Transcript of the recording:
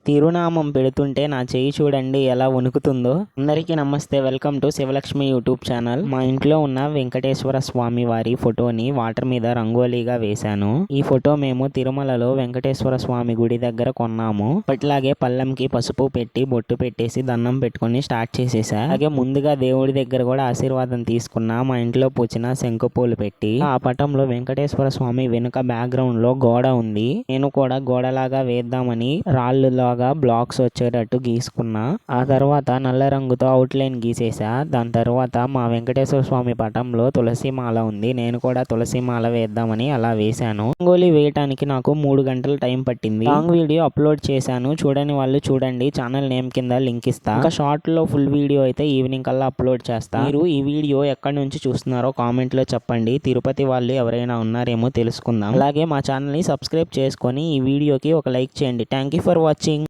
తిరునామం పెడుతుంటే నా చెయ్యి చూడండి ఎలా వణుకుతుందో. అందరికీ నమస్తే, welcome to Sivalakshmi YouTube channel. మా ఇంట్లో ఉన్న వెంకటేశ్వర స్వామి వారి ఫోటోని వాటర్ మీద రంగోలీగా వేశాను. ఈ ఫోటో మేము తిరుమలలో వెంకటేశ్వర స్వామి గుడి దగ్గర కొన్నాము. అట్లాగే పళ్ళంకి పసుపు పెట్టి బొట్టు పెట్టేసి దండం పెట్టుకుని స్టార్ట్ చేసేసా. అలాగే ముందుగా దేవుడి దగ్గర కూడా ఆశీర్వాదం తీసుకున్నా. మా ఇంట్లో పూచిన శంకుపూలు పెట్టి ఆ పటంలో వెంకటేశ్వర స్వామి వెనుక బ్యాక్గ్రౌండ్ లో గోడ ఉంది. నేను కూడా గోడలాగా వేద్దామని రాళ్ళులా బ్లాక్స్ వచ్చేటట్టు గీసుకున్నా. ఆ తర్వాత నల్ల రంగుతో అవుట్ లైన్ గీసేసా. దాని తర్వాత మా వెంకటేశ్వర స్వామి పటంలో తులసి మాల ఉంది. నేను కూడా తులసి మాల వేద్దామని అలా వేశాను. రంగోలీ వేయటానికి నాకు 3 గంటలు టైం పట్టింది. లాంగ్ వీడియో అప్లోడ్ చేశాను, చూడని వాళ్ళు చూడండి. ఛానల్ నేమ్ కింద లింక్ ఇస్తా. ఇంకా షార్ట్ లో ఫుల్ వీడియో అయితే ఈవినింగ్ కల్లా అప్లోడ్ చేస్తా. మీరు ఈ వీడియో ఎక్కడి నుంచి చూస్తున్నారో కామెంట్ లో చెప్పండి. తిరుపతి వాళ్ళు ఎవరైనా ఉన్నారేమో తెలుసుకుందాం. అలాగే మా ఛానల్ ని సబ్స్క్రైబ్ చేసుకొని ఈ వీడియోకి ఒక లైక్ చేయండి. Thank you for watching.